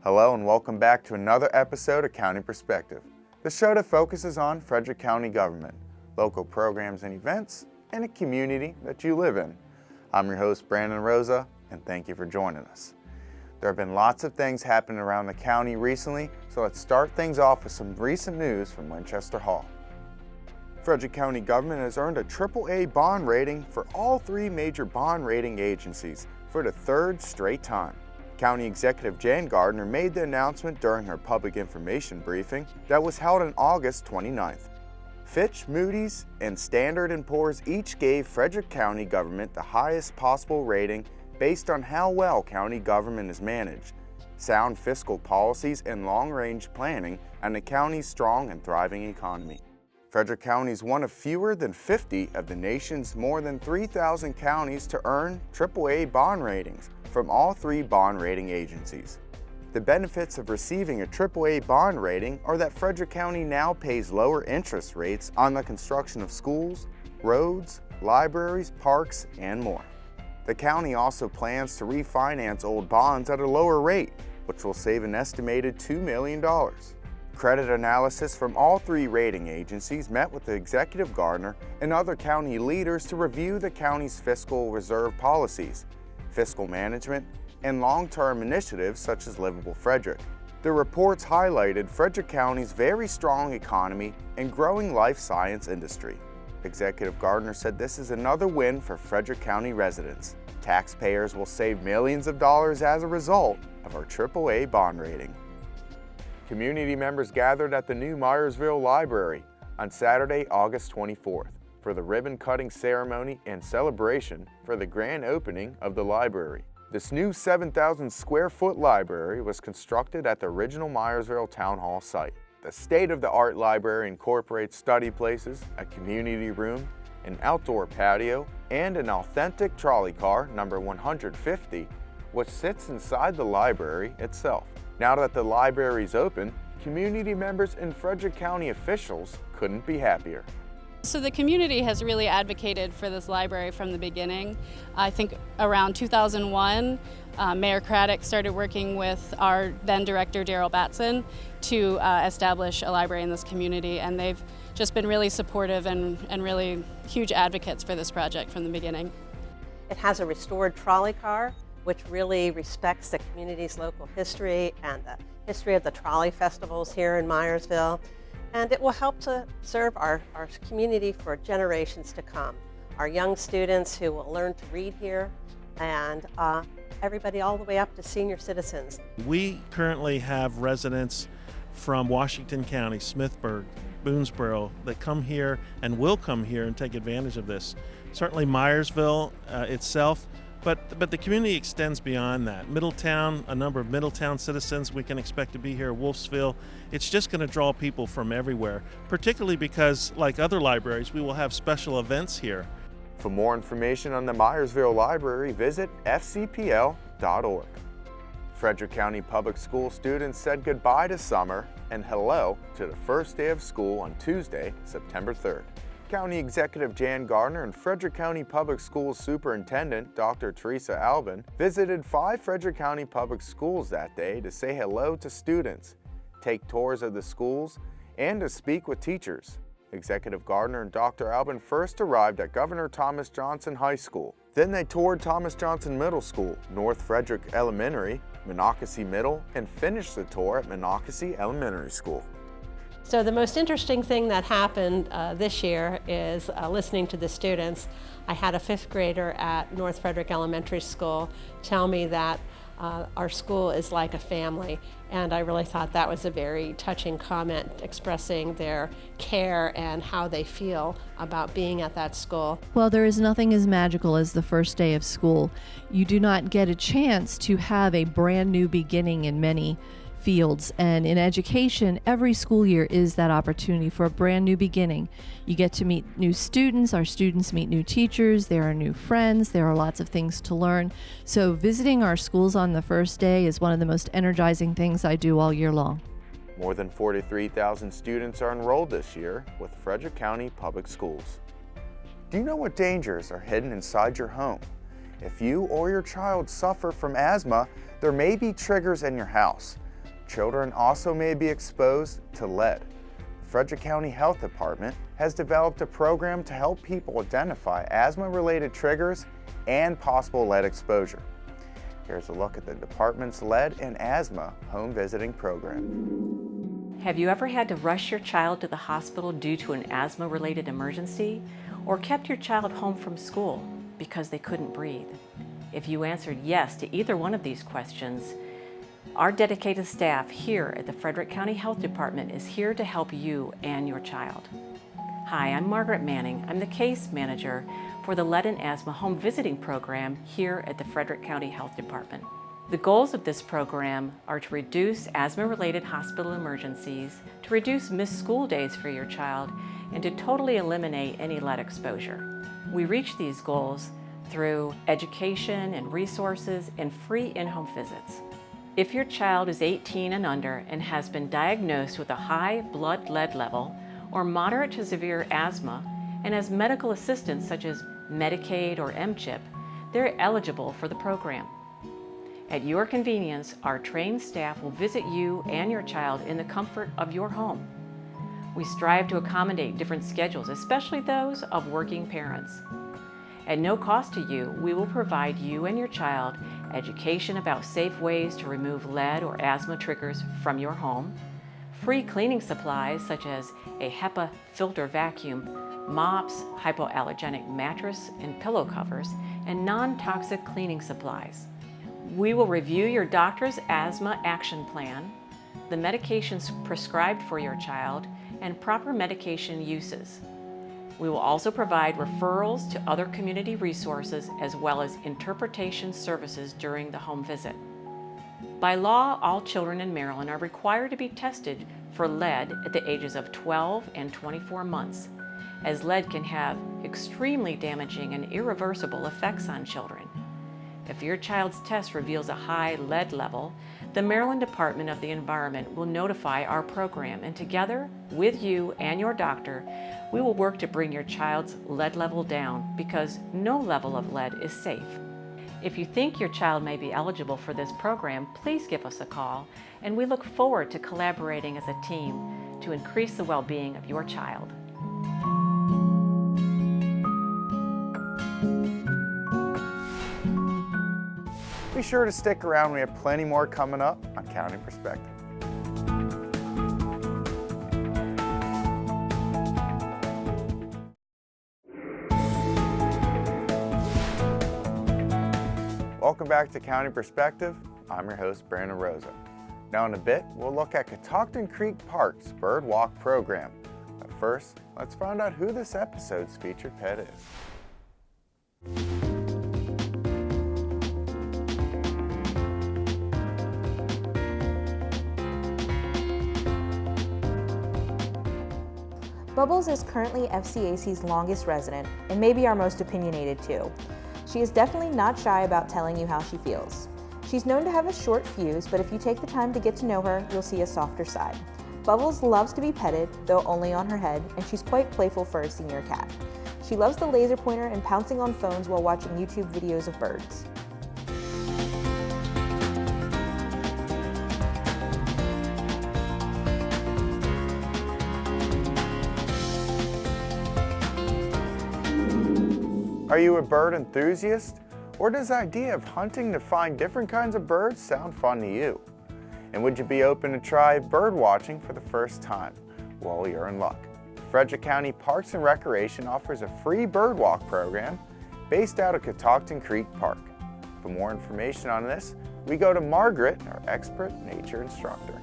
Hello and welcome back to another episode of County Perspective, the show that focuses on Frederick County government, local programs and events, and a community that you live in. I'm your host, Brandon Rosa, and thank you for joining us. There have been lots of things happening around the county recently, so let's start things off with some recent news from Winchester Hall. Frederick County government has earned a AAA bond rating for all three major bond rating agencies for the third straight time. County Executive Jan Gardner made the announcement during her public information briefing that was held on August 29th. Fitch, Moody's, and Standard & Poor's each gave Frederick County government the highest possible rating based on how well county government is managed, sound fiscal policies and long-range planning, and the county's strong and thriving economy. Frederick County is one of fewer than 50 of the nation's more than 3,000 counties to earn AAA bond ratings from all three bond rating agencies. The benefits of receiving a AAA bond rating are that Frederick County now pays lower interest rates on the construction of schools, roads, libraries, parks, and more. The county also plans to refinance old bonds at a lower rate, which will save an estimated $2 million. Credit analysis from all three rating agencies met with the Executive Gardner and other county leaders to review the county's fiscal reserve policies, fiscal management, and long-term initiatives such as Livable Frederick. The reports highlighted Frederick County's very strong economy and growing life science industry. Executive Gardner said this is another win for Frederick County residents. Taxpayers will save millions of dollars as a result of our AAA bond rating. Community members gathered at the new Myersville Library on Saturday, August 24th for the ribbon-cutting ceremony and celebration for the grand opening of the library. This new 7,000 square foot library was constructed at the original Myersville Town Hall site. The state-of-the-art library incorporates study places, a community room, an outdoor patio, and an authentic trolley car, number 150, which sits inside the library itself. Now that the library is open, community members and Frederick County officials couldn't be happier. So the community has really advocated for this library from the beginning. I think around 2001, Mayor Craddock started working with our then director, Daryl Batson, to establish a library in this community, and they've just been really supportive and really huge advocates for this project from the beginning. It has a restored trolley car, which really respects the community's local history and the history of the trolley festivals here in Myersville. And it will help to serve our community for generations to come. Our young students who will learn to read here, and everybody all the way up to senior citizens. We currently have residents from Washington County, Smithburg, Boonesboro that come here and will come here and take advantage of this. Certainly Myersville itself, but the community extends beyond that. Middletown, a number of Middletown citizens we can expect to be here, Wolfsville. It's just going to draw people from everywhere, particularly because, like other libraries, we will have special events here. For more information on the Myersville Library, visit fcpl.org. Frederick County Public School students said goodbye to summer and hello to the first day of school on Tuesday, September 3rd. County Executive Jan Gardner and Frederick County Public Schools Superintendent Dr. Teresa Albin visited 5 Frederick County Public Schools that day to say hello to students, take tours of the schools, and to speak with teachers. Executive Gardner and Dr. Albin first arrived at Governor Thomas Johnson High School. Then they toured Thomas Johnson Middle School, North Frederick Elementary, Monocacy Middle, and finished the tour at Monocacy Elementary School. So the most interesting thing that happened this year is listening to the students. I had a 5th grader at North Frederick Elementary School tell me that our school is like a family, and I really thought that was a very touching comment expressing their care and how they feel about being at that school. Well, there is nothing as magical as the first day of school. You do not get a chance to have a brand new beginning in many fields, and in education, every school year is that opportunity for a brand new beginning. You get to meet new students, our students meet new teachers, there are new friends, there are lots of things to learn. So visiting our schools on the first day is one of the most energizing things I do all year long. More than 43,000 students are enrolled this year with Frederick County Public Schools. Do you know what dangers are hidden inside your home? If you or your child suffer from asthma, there may be triggers in your house. children also may be exposed to lead. The Frederick County Health Department has developed a program to help people identify asthma-related triggers and possible lead exposure. Here's a look at the department's lead and asthma home visiting program. Have you ever had to rush your child to the hospital due to an asthma-related emergency, or kept your child home from school because they couldn't breathe? If you answered yes to either one of these questions, our dedicated staff here at the Frederick County Health Department is here to help you and your child. Hi, I'm Margaret Manning. I'm the case manager for the Lead and Asthma Home Visiting Program here at the Frederick County Health Department. The goals of this program are to reduce asthma-related hospital emergencies, to reduce missed school days for your child, and to totally eliminate any lead exposure. We reach these goals through education and resources and free in-home visits. If your child is 18 and under and has been diagnosed with a high blood lead level or moderate to severe asthma and has medical assistance such as Medicaid or MCHIP, they're eligible for the program. At your convenience, our trained staff will visit you and your child in the comfort of your home. We strive to accommodate different schedules, especially those of working parents. At no cost to you, we will provide you and your child education about safe ways to remove lead or asthma triggers from your home, free cleaning supplies such as a HEPA filter vacuum, mops, hypoallergenic mattress and pillow covers, and non-toxic cleaning supplies. We will review your doctor's asthma action plan, the medications prescribed for your child, and proper medication uses. We will also provide referrals to other community resources as well as interpretation services during the home visit. By law, all children in Maryland are required to be tested for lead at the ages of 12 and 24 months, as lead can have extremely damaging and irreversible effects on children. If your child's test reveals a high lead level, the Maryland Department of the Environment will notify our program, and together with you and your doctor, we will work to bring your child's lead level down, because no level of lead is safe. If you think your child may be eligible for this program, please give us a call, and we look forward to collaborating as a team to increase the well-being of your child. Be sure to stick around. We have plenty more coming up on County Perspective. Welcome back to County Perspective. I'm your host, Brandon Rosa. Now in a bit, we'll look at Catoctin Creek Park's Bird Walk program. But first, let's find out who this episode's featured pet is. Bubbles is currently FCAC's longest resident and maybe our most opinionated too. She is definitely not shy about telling you how she feels. She's known to have a short fuse, but if you take the time to get to know her, you'll see a softer side. Bubbles loves to be petted, though only on her head, and she's quite playful for a senior cat. She loves the laser pointer and pouncing on phones while watching YouTube videos of birds. Are you a bird enthusiast? Or does the idea of hunting to find different kinds of birds sound fun to you? And would you be open to try bird watching for the first time? Well, you're in luck. Frederick County Parks and Recreation offers a free bird walk program based out of Catoctin Creek Park. For more information on this, we go to Margaret, our expert nature instructor.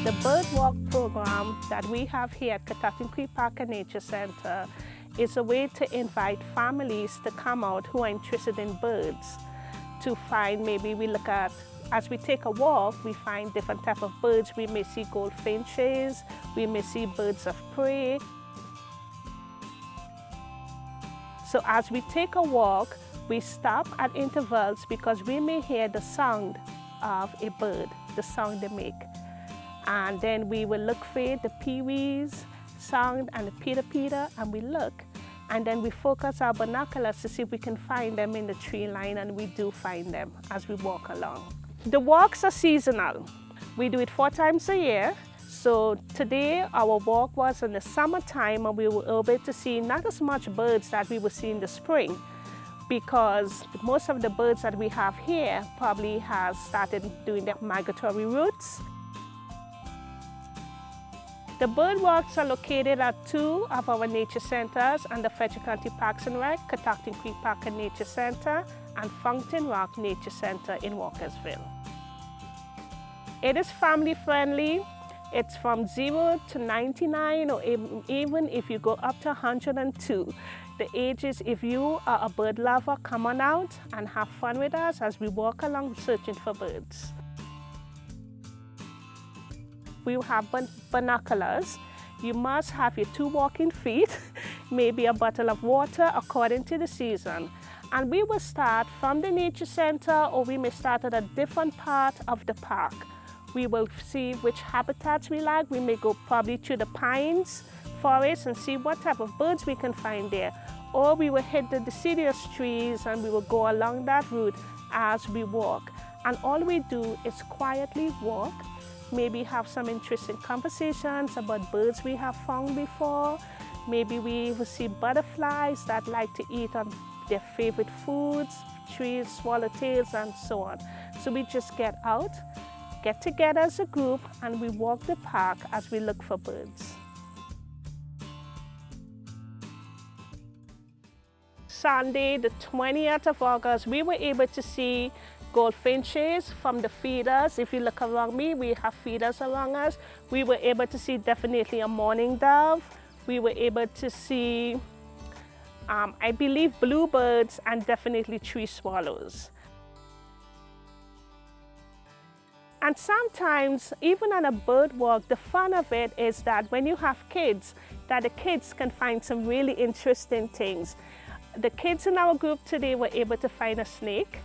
The Bird Walk program that we have here at Catoctin Creek Park and Nature Center is a way to invite families to come out who are interested in birds to find, maybe we look at, as we take a walk, we find different types of birds. We may see goldfinches, we may see birds of prey. So as we take a walk, We stop at intervals because we may hear the sound of a bird, the sound they make. And then we will look for the peewees sound and the peter, and we look. And then we focus our binoculars to see if we can find them in the tree line, and we do find them as we walk along. The walks are seasonal. We do it 4 times a year. So today our walk was in the summertime, and we were able to see not as much birds that we would see in the spring, because most of the birds that we have here probably has started doing their migratory routes. The bird walks are located at 2 of our nature centers and the Frederick County Parks and Rec, Catoctin Creek Park and Nature Center, and Fountain Rock Nature Center in Walkersville. It is family friendly. It's from 0 to 99, or even if you go up to 102. The ages, if you are a bird lover, come on out and have fun with us as we walk along searching for birds. We have binoculars. You must have your 2 walking feet, maybe a bottle of water according to the season. And we will start from the nature center, or we may start at a different part of the park. We will see which habitats we like. We may go probably to the pines forest and see what type of birds we can find there. Or we will hit the deciduous trees and we will go along that route as we walk. And all we do is quietly walk, maybe have some interesting conversations about birds we have found before. Maybe we will see butterflies that like to eat on their favorite foods, trees, swallowtails, and so on. So we just get out, get together as a group, and we walk the park as we look for birds. Sunday, the 20th of August, we were able to see goldfinches from the feeders. If you look around me, we have feeders around us. We were able to see definitely a mourning dove. We were able to see, I believe, bluebirds and definitely tree swallows. And sometimes, even on a bird walk, the fun of it is that when you have kids, that the kids can find some really interesting things. The kids in our group today were able to find a snake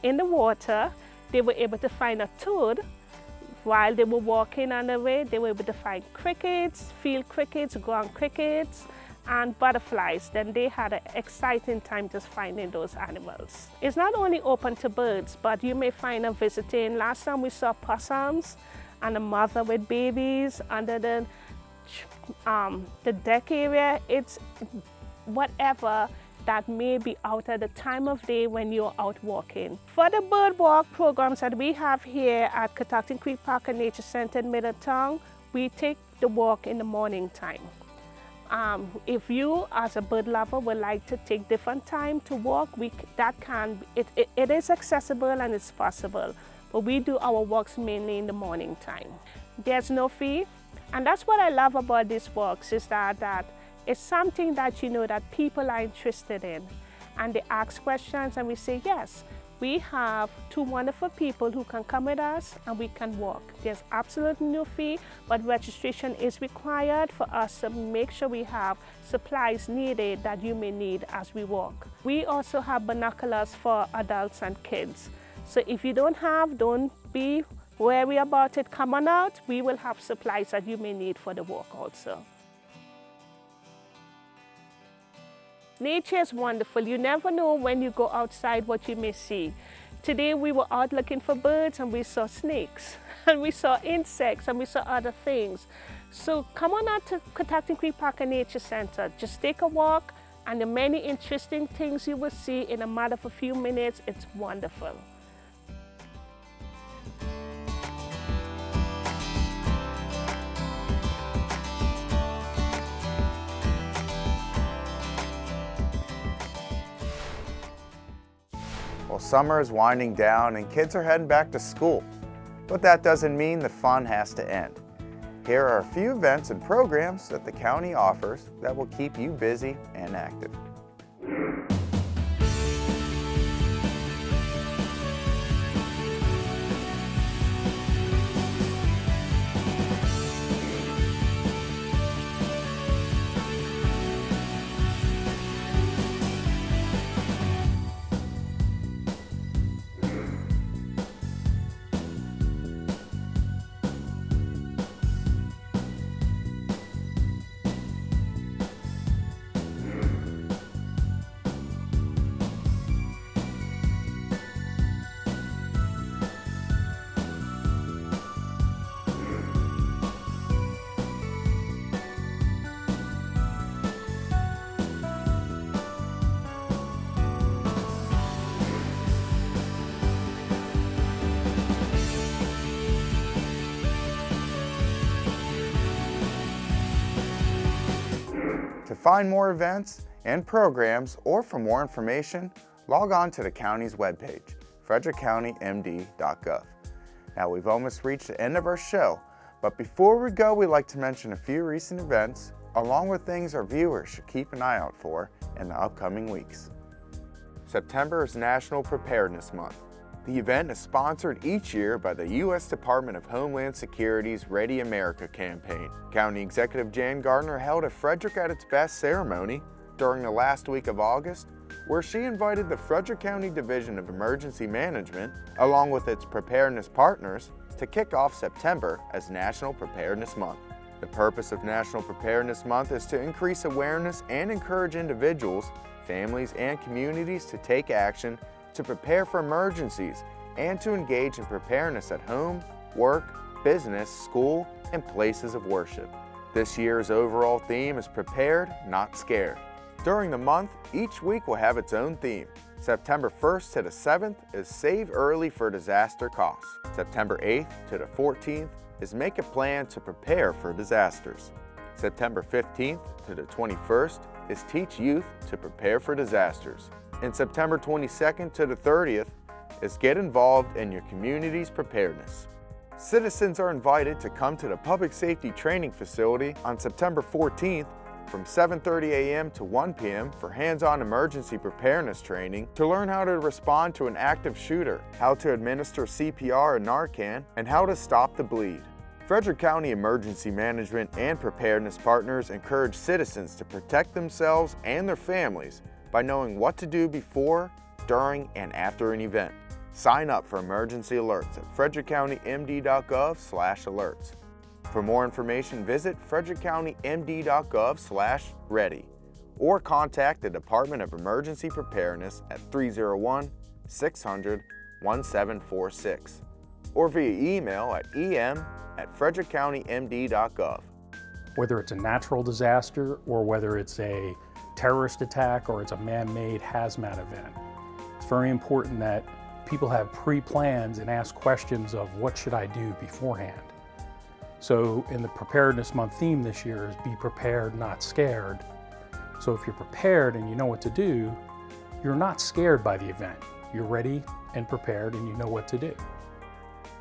in the water. They were able to find a toad while they were walking on the way. They were able to find crickets, field crickets, ground crickets, and butterflies. Then they had an exciting time just finding those animals. It's not only open to birds, but you may find them visiting. Last time we saw possums and a mother with babies under the deck area. It's whatever that may be out at the time of day when you're out walking. For the bird walk programs that we have here at Catoctin Creek Park and Nature Center in Middletown, we take the walk in the morning time. If you as a bird lover would like to take different time to walk, it is accessible and it's possible, but we do our walks mainly in the morning time. There's no fee, and that's what I love about these walks, is that it's something that you know that people are interested in, and they ask questions and we say yes. We have 2 wonderful people who can come with us and we can walk. There's absolutely no fee, but registration is required for us to make sure we have supplies needed that you may need as we walk. We also have binoculars for adults and kids. So if you don't be wary about it, come on out. We will have supplies that you may need for the walk also. Nature is wonderful. You never know when you go outside what you may see. Today we were out looking for birds and we saw snakes and we saw insects and we saw other things. So come on out to Catoctin Creek Park and Nature Center. Just take a walk, and the many interesting things you will see in a matter of a few minutes. It's wonderful. Well, summer is winding down and kids are heading back to school, but that doesn't mean the fun has to end. Here are a few events and programs that the county offers that will keep you busy and active. find more events and programs, or for more information, log on to the county's webpage, frederickcountymd.gov. Now we've almost reached the end of our show, but before we go, we'd like to mention a few recent events, along with things our viewers should keep an eye out for in the upcoming weeks. September is National Preparedness Month. The event is sponsored each year by the U.S. Department of Homeland Security's Ready America campaign. County Executive Jan Gardner held a Frederick at its Best ceremony during the last week of August, where she invited the Frederick County Division of Emergency Management, along with its preparedness partners, to kick off September as National Preparedness Month. The purpose of National Preparedness Month is to increase awareness and encourage individuals, families, and communities to take action to prepare for emergencies and to engage in preparedness at home, work, business, school, and places of worship. This year's overall theme is Prepared, Not Scared. During the month, each week will have its own theme. September 1st to the 7th is Save Early for Disaster Costs. September 8th to the 14th is Make a Plan to Prepare for Disasters. September 15th to the 21st is Teach Youth to Prepare for Disasters. And September 22nd to the 30th is Get Involved in Your Community's Preparedness. Citizens are invited to come to the Public Safety Training Facility on September 14th from 7:30 a.m. to 1 p.m. for hands-on emergency preparedness training to learn how to respond to an active shooter, how to administer CPR and Narcan, and how to stop the bleed. Frederick County Emergency Management and Preparedness partners encourage citizens to protect themselves and their families by knowing what to do before, during, and after an event. Sign up for emergency alerts at frederickcountymd.gov/alerts. For more information, visit frederickcountymd.gov/ready or contact the Department of Emergency Preparedness at 301-600-1746 or via email at em@frederickcountymd.gov. Whether it's a natural disaster or whether it's a terrorist attack or it's a man-made hazmat event, it's very important that people have pre-plans and ask questions of what should I do beforehand. So in the Preparedness Month theme this year is Be Prepared, Not Scared. So if you're prepared and you know what to do, you're not scared by the event. You're ready and prepared and you know what to do.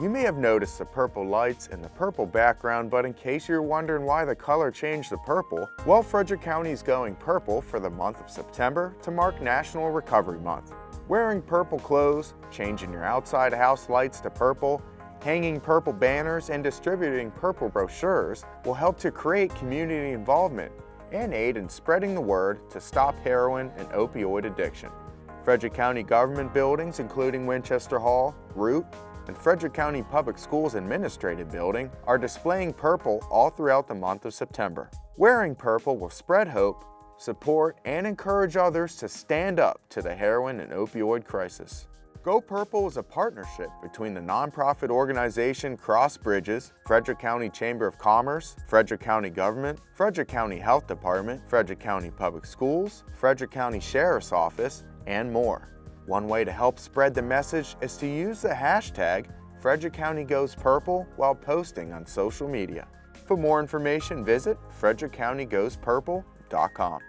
You may have noticed the purple lights and the purple background, but in case you're wondering why the color changed to purple, well, Frederick County is going purple for the month of September to mark National Recovery Month. Wearing purple clothes, changing your outside house lights to purple, hanging purple banners, and distributing purple brochures will help to create community involvement and aid in spreading the word to stop heroin and opioid addiction. Frederick County government buildings, including Winchester Hall, Root, and Frederick County Public Schools Administrative Building, are displaying purple all throughout the month of September. Wearing purple will spread hope, support, and encourage others to stand up to the heroin and opioid crisis. Go Purple is a partnership between the nonprofit organization Cross Bridges, Frederick County Chamber of Commerce, Frederick County Government, Frederick County Health Department, Frederick County Public Schools, Frederick County Sheriff's Office, and more. One way to help spread the message is to use the hashtag Frederick County Goes Purple while posting on social media. For more information, visit frederickcountygoespurple.com.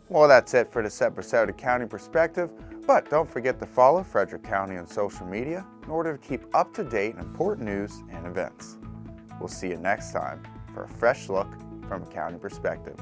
Well, that's it for this episode of County Perspective, but don't forget to follow Frederick County on social media in order to keep up to date on important news and events. We'll see you next time for a fresh look from a county perspective.